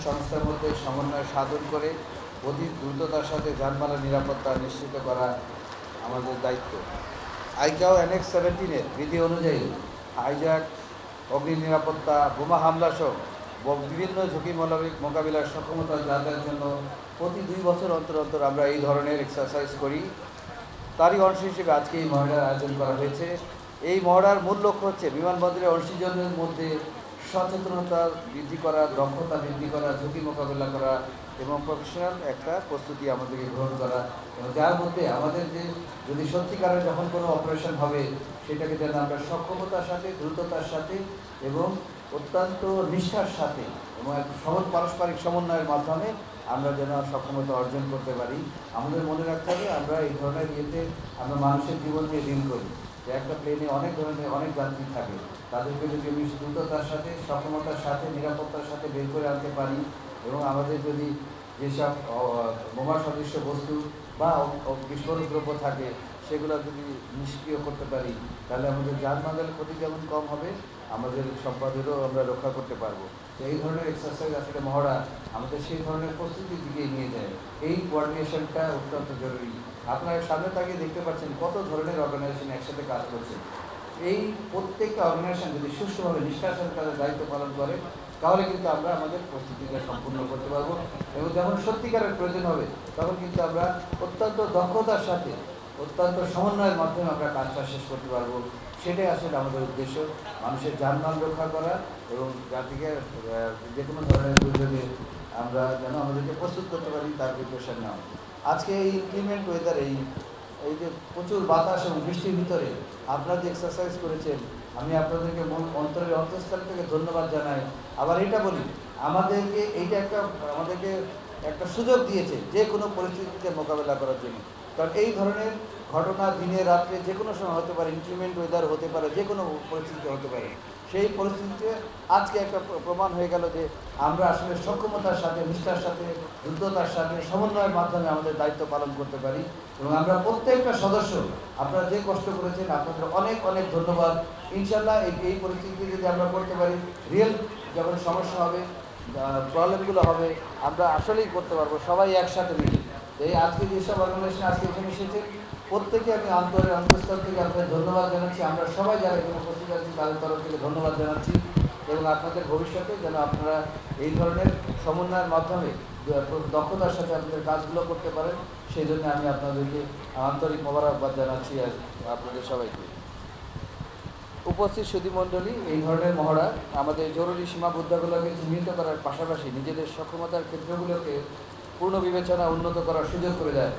সংস্থার মধ্যে সমন্বয় সাধন করে অতি দ্রুততার সাথে যানবাহনের নিরাপত্তা নিশ্চিত করা আমাদের দায়িত্ব। আইকাও অ্যানেক্স 17-এর বিধি অনুযায়ী হাইজ্যাক, অগ্নি নিরাপত্তা, বোমা হামলাসহ বিভিন্ন ঝুঁকি মোকাবিলার সক্ষমতা যাতায়াতের জন্য প্রতি 2 বছর অন্তর অন্তর আমরা এই ধরনের এক্সারসাইজ করি। তারই অংশ হিসেবে আজকে এই মহড়ার আয়োজন করা হয়েছে। এই মহড়ার মূল লক্ষ্য হচ্ছে বিমানবন্দরে অংশীজনদের মধ্যে সচেতনতা বৃদ্ধি করা, দক্ষতা বৃদ্ধি করা, ঝুঁকি মোকাবিলা করা এবং প্রফেশনাল একটা প্রস্তুতি আমাদেরকে গ্রহণ করা, এবং যার মধ্যে আমাদের যে যদি সত্যিকারের যখন কোনো অপারেশন হবে সেটাকে যেন আমরা সক্ষমতার সাথে, দ্রুততার সাথে এবং অত্যন্ত নিষ্ঠার সাথে এবং এক সহজ পারস্পরিক সমন্বয়ের মাধ্যমে আমরা যেন সক্ষমতা অর্জন করতে পারি। আমাদের মনে রাখতে হবে আমরা এই ধরনের ইয়েতে আমরা মানুষের জীবন নিয়ে ডিল করি, যে একটা প্লেনে অনেক ধরনের অনেক যাত্রী থাকে, তাদেরকে যদি আমি দ্রুততার সাথে, সক্ষমতার সাথে, নিরাপত্তার সাথে বের করে আনতে পারি এবং আমাদের যদি যেসব বোমা সদৃশ্য বস্তু বা বিস্ফোরক দ্রব্য থাকে সেগুলো যদি নিষ্ক্রিয় করতে পারি তাহলে আমাদের যানবাহনের ক্ষতি যেমন কম হবে, আমাদের সম্পদেরও আমরা রক্ষা করতে পারবো। তো এই ধরনের এক্সারসাইজ আসলে মহড়া আমাদের সেই ধরনের প্রস্তুতির দিকে নিয়ে যায়। এই কোঅর্ডিনেশনটা অত্যন্ত জরুরি। আপনারা সামনে তাকিয়ে দেখতে পাচ্ছেন কত ধরনের অর্গানাইজেশন একসাথে কাজ করছে। এই প্রত্যেকটা অর্গানাইজেশন যদি সুষ্ঠুভাবে নিষ্ঠার সাথে তাদের দায়িত্ব পালন করে তাহলে কিন্তু আমরা আমাদের প্রস্তুতিটা সম্পূর্ণ করতে পারবো, এবং যখন সত্যিকারের প্রয়োজন হবে তখন কিন্তু আমরা অত্যন্ত দক্ষতার সাথে, অত্যন্ত সমন্বয়ের মাধ্যমে আমরা কাজটা শেষ করতে পারবো। সেটাই আসলে আমাদের উদ্দেশ্য, মানুষের যানবাহন রক্ষা করা এবং জাতিকে যে কোনো ধরনের দুর্যোগে আমরা যেন আমাদেরকে প্রস্তুত করতে পারি তার প্রিপারেশন নেওয়া। আজকে এই ইনক্রিমেন্ট ওয়েদার, এই যে প্রচুর বাতাস এবং বৃষ্টির ভিতরে আপনারা যে এক্সারসাইজ করেছেন, আমি আপনাদেরকে অন্তরের অন্তঃস্থল থেকে ধন্যবাদ জানাই। আবার এটা বলি, আমাদেরকে একটা সুযোগ দিয়েছে যে কোনো পরিস্থিতিতে মোকাবেলা করার জন্য। কারণ এই ধরনের ঘটনা দিনে রাত্রে যে কোনো সময় হতে পারে, ইনক্রিমেন্ট ওয়েদার হতে পারে, যে কোনো পরিস্থিতি হতে পারে। সেই পরিস্থিতিতে আজকে একটা প্রমাণ হয়ে গেল যে আমরা আসলে সক্ষমতার সাথে, নিষ্ঠার সাথে, দ্রুততার সাথে, সমন্বয়ের মাধ্যমে আমাদের দায়িত্ব পালন করতে পারি। এবং আমরা প্রত্যেকটা সদস্য, আপনারা যে কষ্ট করেছেন আপনাদের অনেক অনেক ধন্যবাদ। ইনশাল্লাহ এই পরিস্থিতি যদি আমরা করতে পারি, রিয়েল যখন সমস্যা হবে, প্রবলেমগুলো হবে, আমরা আসলেই করতে পারবো সবাই একসাথে মিলে। এই আজকে যেসব অর্গানাইজেশন আজকে এখানে এসেছে প্রত্যেকে আমি অন্তঃস্থল থেকে আপনাদের ধন্যবাদ জানাচ্ছি। আমরা সবাই যারা এখানে উপস্থিত আছি তাদের তরফ থেকে ধন্যবাদ জানাচ্ছি, এবং আপনাদের ভবিষ্যতে যেন আপনারা এই ধরনের সমন্বয়ের মাধ্যমে দক্ষতার সাথে আপনাদের কাজগুলো করতে পারেন, সেই জন্য আমি আপনাদেরকে আন্তরিক মোবারকবাদ জানাচ্ছি আপনাদের সবাইকে। উপস্থিত সুধীমণ্ডলী, এই ধরনের মহড়া আমাদের জরুরি সীমাবদ্ধতাগুলোকে চিহ্নিত করার পাশাপাশি নিজেদের সক্ষমতার ক্ষেত্রগুলোকে পূর্ণ বিবেচনা উন্নত করার সুযোগ করে দেয়।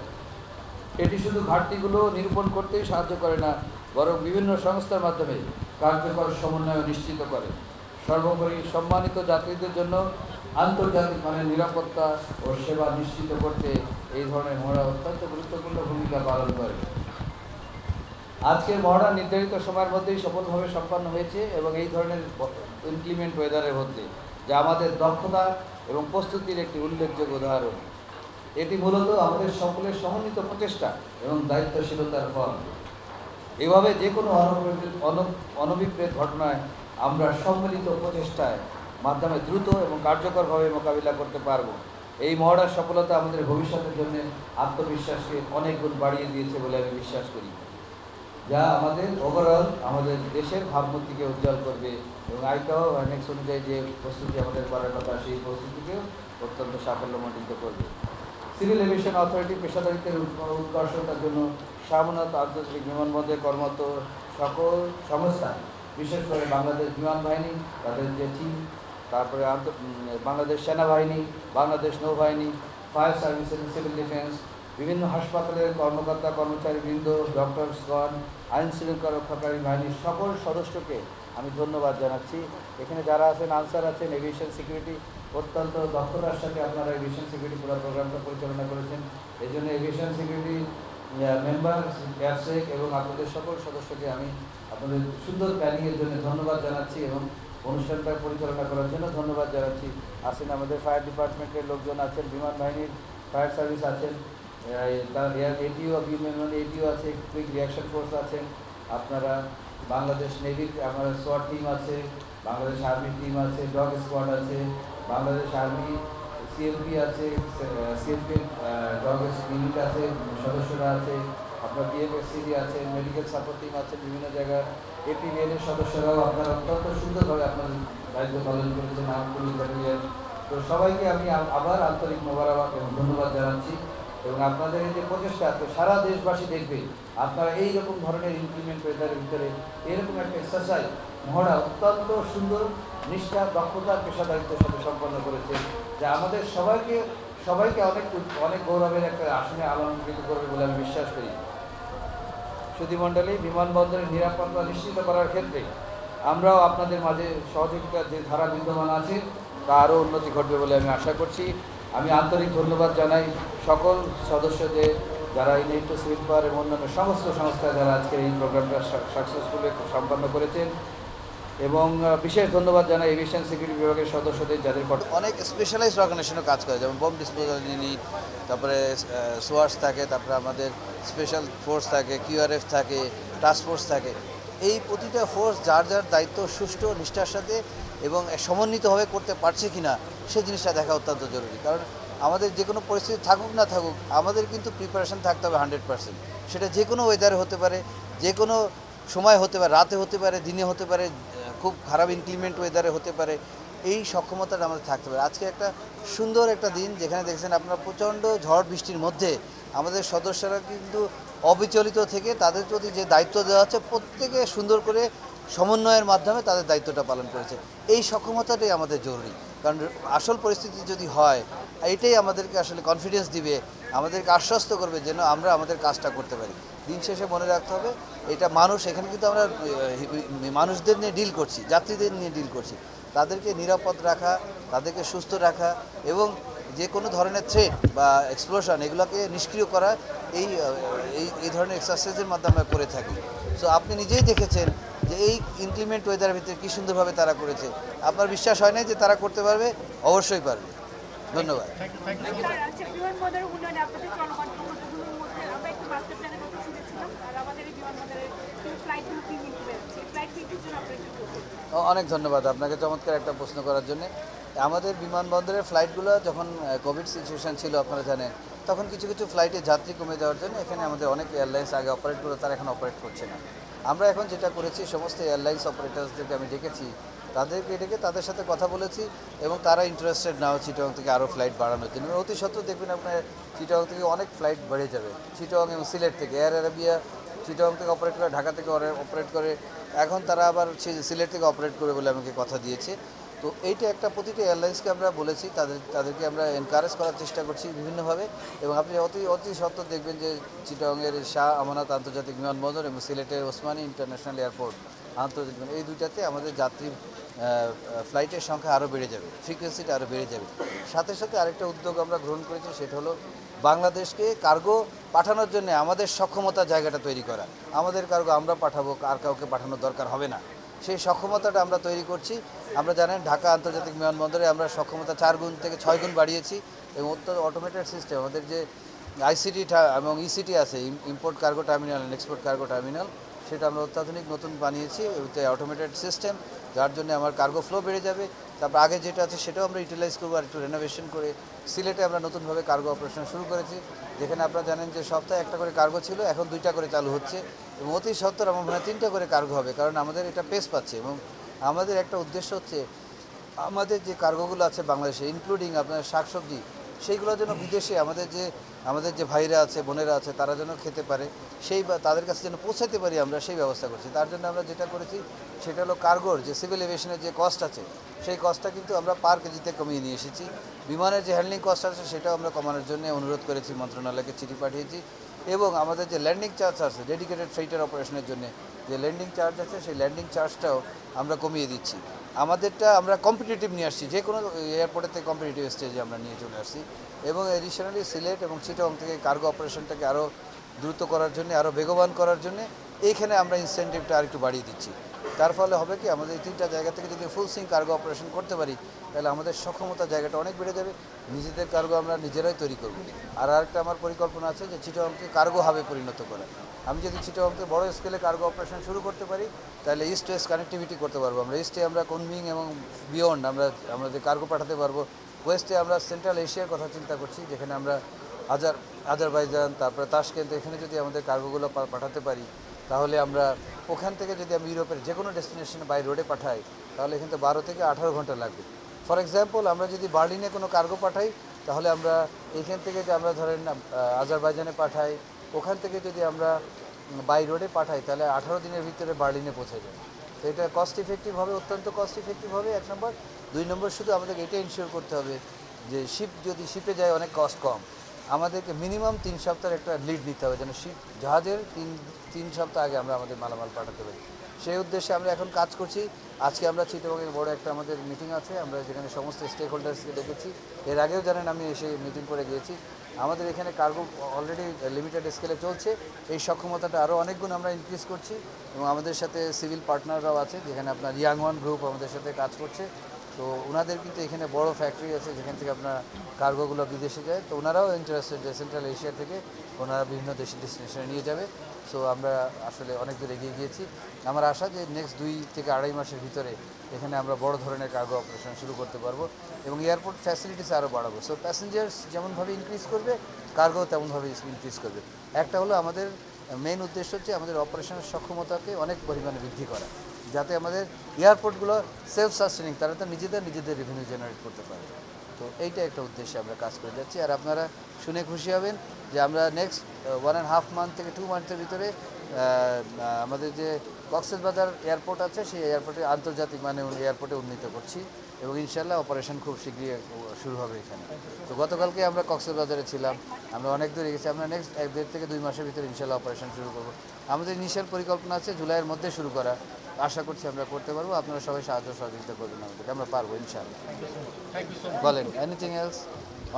এটি শুধু ঘাটতিগুলো নিরূপণ করতেই সাহায্য করে না, বরং বিভিন্ন সংস্থার মাধ্যমে কার্যকর সমন্বয় নিশ্চিত করে। সর্বোপরি সম্মানিত যাত্রীদের জন্য আন্তর্জাতিক মানের নিরাপত্তা ও সেবা নিশ্চিত করতে এই ধরনের মহড়া অত্যন্ত গুরুত্বপূর্ণ ভূমিকা পালন করে। আজকের মহড়া নির্ধারিত সময়ের মধ্যেই সফলভাবে সম্পন্ন হয়েছে এবং এই ধরনের ইনক্রিমেন্ট ওয়েদারের মধ্যে, যা আমাদের দক্ষতা এবং প্রস্তুতির একটি উল্লেখযোগ্য উদাহরণ। এটি মূলত আমাদের সকলের সমন্বিত প্রচেষ্টা এবং দায়িত্বশীলতার ফল। এভাবে যে কোনো অনভিপ্রেত ঘটনায় আমরা সম্মিলিত প্রচেষ্টার মাধ্যমে দ্রুত এবং কার্যকরভাবে মোকাবিলা করতে পারব। এই মহড়ার সফলতা আমাদের ভবিষ্যতের জন্য আত্মবিশ্বাসকে অনেক গুণ বাড়িয়ে দিয়েছে বলে আমি বিশ্বাস করি, যা আমাদের ওভারঅল আমাদের দেশের ভাবমূর্তিকে উজ্জ্বল করবে এবং আইকাও অ্যানেক্স অনুযায়ী যে প্রস্তুতি আমাদের করার কথা সেই প্রস্তুতিকেও অত্যন্ত সাফল্যমণ্ডিত করবে। সিভিল এভিয়েশন অথরিটি পেশাদারিত্বের উৎকর্ষতার জন্য সামনত আন্তর্জাতিক বিমানবন্দরে কর্মরত সকল সংস্থা, বিশেষ করে বাংলাদেশ বিমান বাহিনী, তাদের যে টিম, তারপরে বাংলাদেশ সেনাবাহিনী, বাংলাদেশ নৌবাহিনী, ফায়ার সার্ভিস এবং সিভিল ডিফেন্স, বিভিন্ন হাসপাতালের কর্মকর্তা কর্মচারীবৃন্দ, ডক্টরসগণ, আইন শৃঙ্খলা রক্ষাকারী বাহিনীর সকল সদস্যকে আমি ধন্যবাদ জানাচ্ছি। এখানে যারা আছেন, আনসার আছেন, এভিয়েশন সিকিউরিটি, অত্যন্ত দক্ষতার সাথে আপনারা এভিয়েশন সিকিউরিটি পুরো প্রোগ্রামটা পরিচালনা করেছেন। এই জন্য এভিয়েশন সিকিউরিটি মেম্বার, এয়ারসেক এবং আপনাদের সকল সদস্যকে আমি আপনাদের সুন্দর প্ল্যানিংয়ের জন্য ধন্যবাদ জানাচ্ছি এবং অনুষ্ঠানটা পরিচালনা করার জন্য ধন্যবাদ জানাচ্ছি। আছেন আমাদের ফায়ার ডিপার্টমেন্টের লোকজন আছেন, বিমান বাহিনীর ফায়ার সার্ভিস আছেন, এটিও আছে, কুইক রিয়াকশন ফোর্স আছেন, আপনারা বাংলাদেশ নেভির আমাদের সোয়াট টিম আছে, বাংলাদেশ আর্মির টিম আছে, ডগ স্কোয়াড আছে, বাংলাদেশ আর্মি, সিএলপি আছে, সিএলপি ডগেস ইউনিট আছে, সদস্যরা আছে, আপনার বিএফএসসিডি আছে, মেডিকেল সাপোর্ট টিম আছে, বিভিন্ন জায়গায় এপিবিএনের সদস্যরাও আপনারা অত্যন্ত সুন্দরভাবে আপনাদের দায়িত্ব পালন করেছেন, আর্ম পুলিশ ব্যাটালিয়ন। তো সবাইকে আমি আবার আন্তরিক মোবারকবাদ এবং ধন্যবাদ জানাচ্ছি। এবং আপনাদের এই যে প্রচেষ্টা আছে সারা দেশবাসী দেখবে, আপনারা এইরকম ধরনের ইমপ্লিমেন্ট ওয়েদারের ভিতরে এরকম একটা এক্সারসাইজ মহড়া অত্যন্ত সুন্দর, নিষ্ঠা, দক্ষতা, পেশাদারিত্বের সাথে সম্পন্ন করেছে, যা আমাদের সবাইকে অনেক অনেক গৌরবের একটা আসনে আলঙ্কৃত করবে বলে আমি বিশ্বাস করি। সুধীমণ্ডলী, বিমানবন্দরের নিরাপত্তা নিশ্চিত করার ক্ষেত্রে আমরাও আপনাদের মাঝে সহযোগিতার যে ধারা বিদ্যমান আছে তা আরও উন্নতি ঘটবে বলে আমি আশা করছি। আমি আন্তরিক ধন্যবাদ জানাই সকল সদস্যদের, যারা এই নেটো সিভিল পাওয়ার এবং অন্যান্য সমস্ত সংস্থা যারা আজকে এই প্রোগ্রামটা সাকসেসফুলি সম্পন্ন করেছেন, এবং বিশেষ ধন্যবাদ জানাই এভিয়েশন সিকিউরিটি বিভাগের সদস্যদের, যাদের অনেক স্পেশালাইজড অর্গানাইজেশনও কাজ করে, যেমন বোম ডিসপোজাল ইউনিট, তারপরে সোয়ার্স থাকে, তারপরে আমাদের স্পেশাল ফোর্স থাকে, কিউআরএফ থাকে, টাস্ক ফোর্স থাকে। এই প্রতিটা ফোর্স যার যার দায়িত্ব সুষ্ঠু নিষ্ঠার সাথে এবং সমন্বিতভাবে করতে পারছে কি না সেই জিনিসটা দেখা অত্যন্ত জরুরি। কারণ আমাদের যে কোনো পরিস্থিতি থাকুক না থাকুক, আমাদের কিন্তু প্রিপারেশন থাকতে হবে 100%। সেটা যে কোনো ওয়েদারে হতে পারে, যে কোনো সময় হতে পারে, রাতে হতে পারে, দিনে হতে পারে, খুব খারাপ ইনক্লিমেন্ট ওয়েদারে হতে পারে। এই সক্ষমতাটা আমাদের থাকতে পারে। আজকে একটা সুন্দর একটা দিন, যেখানে দেখছেন আপনার প্রচণ্ড ঝড় বৃষ্টির মধ্যে আমাদের সদস্যরা কিন্তু অবিচলিত থেকে তাদের প্রতি যে দায়িত্ব দেওয়া হচ্ছে প্রত্যেকে সুন্দর করে সমন্বয়ের মাধ্যমে তাদের দায়িত্বটা পালন করেছে। এই সক্ষমতাটাই আমাদের জরুরি, কারণ আসল পরিস্থিতি যদি হয় এটাই আমাদেরকে আসলে কনফিডেন্স দিবে, আমাদেরকে আশ্বস্ত করবে যেন আমরা আমাদের কাজটা করতে পারি। দিন শেষে মনে রাখতে হবে এটা মানুষ, এখানে কিন্তু আমরা মানুষদের নিয়ে ডিল করছি, যাত্রীদের নিয়ে ডিল করছি। তাদেরকে নিরাপদ রাখা, তাদেরকে সুস্থ রাখা এবং যে কোনো ধরনের থ্রেট বা এক্সপ্লোশন এগুলোকে নিষ্ক্রিয় করা এই এই ধরনের এক্সারসাইজের মাধ্যমে আমরা করে থাকি। সো আপনি নিজেই দেখেছেন যে এই ইনক্লিমেন্ট ওয়েদারের ভিতরে কী সুন্দরভাবে তারা করেছে। আপনার বিশ্বাস হয় না যে তারা করতে পারবে? অবশ্যই পারবে। ধন্যবাদ। অনেক ধন্যবাদ আপনাকে চমৎকার একটা প্রশ্ন করার জন্য। আমাদের বিমানবন্দরের ফ্লাইটগুলো যখন কোভিড সিচুয়েশান ছিল আপনারা জানেন, তখন কিছু কিছু ফ্লাইটে যাত্রী কমে যাওয়ার জন্য এখানে আমাদের অনেক এয়ারলাইন্স আগে অপারেট করে, তারা এখন অপারেট করছে না। আমরা এখন যেটা করেছি, সমস্ত এয়ারলাইন্স অপারেটার্সদেরকে আমি ডেকেছি, তাদেরকে ডেকে তাদের সাথে কথা বলেছি এবং তারা ইন্টারেস্টেড নাও চিটাগং থেকে আরও ফ্লাইট বাড়ানোর জন্য। অতি সত্ত্বেও দেখবেন আপনার চিটাগং থেকে অনেক ফ্লাইট বেড়ে যাবে। চিটাগং এবং সিলেট থেকে এয়ার আরাবিয়া চিটাগং থেকে অপারেট করে, ঢাকা থেকে অপারেট করে, এখন তারা আবার সিলেট থেকে অপারেট করে বলে আমাকে কথা দিয়েছে। তো এইটা একটা প্রতিটা এয়ারলাইন্সকে আমরা বলেছি, তাদেরকে আমরা এনকারেজ করার চেষ্টা করছি বিভিন্নভাবে। এবং আপনি অতি সত্ত্বর দেখবেন যে চিটাগংয়ের শাহ আমানত আন্তর্জাতিক বিমানবন্দর এবং সিলেটের ওসমানী ইন্টারন্যাশনাল এয়ারপোর্ট আন্তর্জাতিক, এই দুইটাতে আমাদের যাত্রী ফ্লাইটের সংখ্যা আরও বেড়ে যাবে, ফ্রিকোয়েন্সিটা আরও বেড়ে যাবে। সাথে সাথে আরেকটা উদ্যোগ আমরা গ্রহণ করেছি, সেটা হলো বাংলাদেশকে কার্গো পাঠানোর জন্য আমাদের সক্ষমতার জায়গাটা তৈরি করা। আমাদের কার্গো আমরা পাঠাবো, আর কাউকে পাঠানোর দরকার হবে না, সেই সক্ষমতাটা আমরা তৈরি করছি। আমরা জানেন ঢাকা আন্তর্জাতিক বিমানবন্দরে আমরা সক্ষমতা 4 গুণ থেকে 6 গুণ বাড়িয়েছি এবং অত্যন্ত অটোমেটেড সিস্টেম, আমাদের যে আইসিটি এবং ইসিটি আছে, import cargo terminal and export cargo terminal, সেটা আমরা অত্যাধুনিক নতুন বানিয়েছি অটোমেটেড সিস্টেম, যার জন্য আমার কার্গো ফ্লো বেড়ে যাবে। তারপর আগে যেটা আছে সেটাও আমরা ইউটিলাইজ করবো, আর একটু রেনোভেশন করে সিলেটে আমরা নতুনভাবে কার্গো অপারেশন শুরু করেছি, যেখানে আপনারা জানেন যে সপ্তাহে একটা করে কার্গো ছিল, এখন 2টা করে চালু হচ্ছে এবং অতি সত্ত্বর আমার মনে হয় 3টা করে কার্গো হবে, কারণ আমাদের এটা পেস পাচ্ছে। এবং আমাদের একটা উদ্দেশ্য হচ্ছে আমাদের যে কার্গোগুলো আছে বাংলাদেশে, ইনক্লুডিং আপনার শাকসবজি, সেইগুলো যেন বিদেশে আমাদের যে ভাইরা আছে, বোনেরা আছে, তারা যেন খেতে পারে, তাদের কাছে যেন পৌঁছাতে পারি, আমরা সেই ব্যবস্থা করছি। তার জন্য আমরা যেটা করেছি সেটা হলো কার্গোর যে সিভিল এভিয়েশনের যে কস্ট আছে, সেই কস্টটা কিন্তু আমরা পার কেজিতে কমিয়ে নিয়ে এসেছি। বিমানের যে হ্যান্ডলিং কস্ট আছে সেটাও আমরা কমানোর জন্য অনুরোধ করেছি, মন্ত্রণালয়কে চিঠি পাঠিয়েছি। এবং আমাদের যে ল্যান্ডিং চার্জ আছে ডেডিকেটেড ফ্লাইটের অপারেশনের জন্য যে ল্যান্ডিং চার্জ আছে, সেই ল্যান্ডিং চার্জটাও আমরা কমিয়ে দিচ্ছি। আমাদেরটা আমরা কম্পিটিটিভ নিয়ে আসছি, যে কোনো এয়ারপোর্টের থেকে কম্পিটিটিভ স্টেজে আমরা নিয়ে চলে আসছি। এবং এডিশনালি সিলেট এবং চিটাগং থেকে কার্গো অপারেশনটাকে আরও দ্রুত করার জন্য, আরও বেগবান করার জন্য এইখানে আমরা ইনসেন্টিভটা আরেকটু বাড়িয়ে দিচ্ছি। তার ফলে হবে কি আমাদের এই 3টা জায়গা থেকে যদি ফুল সুইং কার্গো অপারেশন করতে পারি তাহলে আমাদের সক্ষমতা জায়গাটা অনেক বেড়ে যাবে, নিজেদের কার্গো আমরা নিজেরাই তৈরি করব। আর আরেকটা আমার পরিকল্পনা আছে যে চিটাগংকে কার্গো হাবে পরিণত করা। আমি যদি চিটাগংকে বড় স্কেলে কার্গো অপারেশন শুরু করতে পারি তাহলে ইস্ট ওয়েস্ট কানেক্টিভিটি করতে পারবো। আমরা ইস্টে আমরা কুনমিং এবং বিয়ন্ড আমাদের কার্গো পাঠাতে পারবো। ওয়েস্টে আমরা সেন্ট্রাল এশিয়ার কথা চিন্তা করছি, যেখানে আমরা আজারবাইজান, তারপরে তাশকেন্ট, এখানে যদি আমাদের কার্গোগুলো পাঠাতে পারি তাহলে আমরা ওখান থেকে যদি আমি ইউরোপের যে কোনো ডেস্টিনেশনে বাই রোডে পাঠাই তাহলে কিন্তু 12 থেকে 18 ঘন্টা লাগবে। ফর এক্সাম্পল আমরা যদি বার্লিনে কোনো কার্গো পাঠাই তাহলে আমরা এইখান থেকে যে আমরা ধরেন আজারবাইজানে পাঠাই, ওখান থেকে যদি আমরা বাই রোডে পাঠাই তাহলে 18 দিনের ভিতরে বার্লিনে পৌঁছে যায়। তো এটা কস্ট ইফেক্টিভ হবে, অত্যন্ত কস্ট ইফেক্টিভ হবে 1 নম্বর। 2 নম্বর শুধু আমাদেরকে এটা ইনশিওর করতে হবে যে যদি শিপে যায় অনেক কস্ট কম, আমাদেরকে মিনিমাম 3 সপ্তাহের একটা লিড নিতে হবে যেন জাহাজের 3 সপ্তাহ আগে আমরা আমাদের মালামাল পাঠাতে পারি। সেই উদ্দেশ্যে আমরা এখন কাজ করছি। আজকে আমরা চিটাগংয়ের বড় একটা আমাদের মিটিং আছে, আমরা যেখানে সমস্ত স্টেক হোল্ডার্সকে ডেকেছি। এর আগেও জানেন আমি এসে মিটিং করে গিয়েছি। আমাদের এখানে কার্গো অলরেডি লিমিটেড স্কেলে চলছে, এই সক্ষমতাটা আরও অনেক গুণ আমরা ইনক্রিজ করছি এবং আমাদের সাথে সিভিল পার্টনাররাও আছে, যেখানে আপনার ইয়াংওয়ান গ্রুপ আমাদের সাথে কাজ করছে। তো ওনাদের কিন্তু এখানে বড় ফ্যাক্টরি আছে যেখান থেকে আপনার কার্গোগুলো বিদেশে যায়। তো ওনারাও ইন্টারেস্টেড যে সেন্ট্রাল এশিয়া থেকে ওনারা বিভিন্ন দেশের ডেস্টিনেশনে নিয়ে যাবে। সো আমরা আসলে অনেক দূর এগিয়ে গিয়েছি। আমার আশা যে নেক্সট 2 থেকে 2.5 মাসের ভিতরে এখানে আমরা বড় ধরনের কার্গো অপারেশন শুরু করতে পারবো এবং এয়ারপোর্ট ফ্যাসিলিটিস আরও বাড়াবো। সো প্যাসেঞ্জার্স যেমনভাবে ইনক্রিজ করবে কার্গো তেমনভাবে ইনক্রিজ করবে। একটা হলো আমাদের মেইন উদ্দেশ্য হচ্ছে আমাদের অপারেশনের সক্ষমতাকে অনেক পরিমাণে বৃদ্ধি করা, যাতে আমাদের এয়ারপোর্টগুলো সেলফ সাস্টেনিং, তারা তো নিজেদের রেভিনিউ জেনারেট করতে পারে। তো এইটা একটা উদ্দেশ্যে আমরা কাজ করে যাচ্ছি। আর আপনারা শুনে খুশি হবেন যে আমরা নেক্সট 1.5 মান্থ থেকে 2 মান্থের ভিতরে আমাদের যে কক্সবাজার এয়ারপোর্ট আছে সেই এয়ারপোর্টে আন্তর্জাতিক মানে এয়ারপোর্টে উন্নীত করছি এবং ইনশাল্লাহ অপারেশন খুব শীঘ্রই শুরু হবে এখানে। তো গতকালকে আমরা কক্সবাজারে ছিলাম, আমরা অনেক দূর এগেছি। আমরা নেক্সট 1.5 থেকে 2 মাসের ভিতরে ইনশাল্লাহ অপারেশন শুরু করব। আমাদের ইনিশিয়াল পরিকল্পনা আছে জুলাইয়ের মধ্যে শুরু করা। আশা করছি আমরা করতে পারবো। আপনারা সবাই সাহায্য সহযোগিতা করবেন আমাদেরকে, আমরা পারবো ইনশাআল্লাহ। বলেন এনিথিং এলস?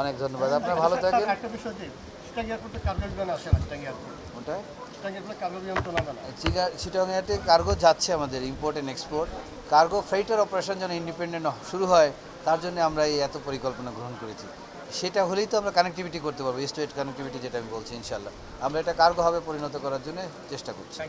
অনেক ধন্যবাদ, আপনারা ভালো থাকেন। একটা বিষয় যে চিটাগং এয়ারপোর্টে কার্গো বিমান আসে না, চিটাগং এয়ারপোর্ট ওটা চিটাগং এয়ারপোর্টে কার্গো বিমান তো নামে না। চিটাগং এয়ারপোর্টে কার্গো যাচ্ছে আমাদের import and export. Cargo freighter operation যেন ইন্ডিপেন্ডেন্ট শুরু হয় তার জন্য আমরা এই এত পরিকল্পনা গ্রহণ করেছি। সেটা হলেই তো আমরা কানেক্টিভিটি করতে পারবো, ইস্ট ওয়েস্ট কানেক্টিভিটি যেটা আমি বলছি। ইনশাল্লাহ আমরা এটা কার্গো হবে পরিণত করার জন্য চেষ্টা করছি।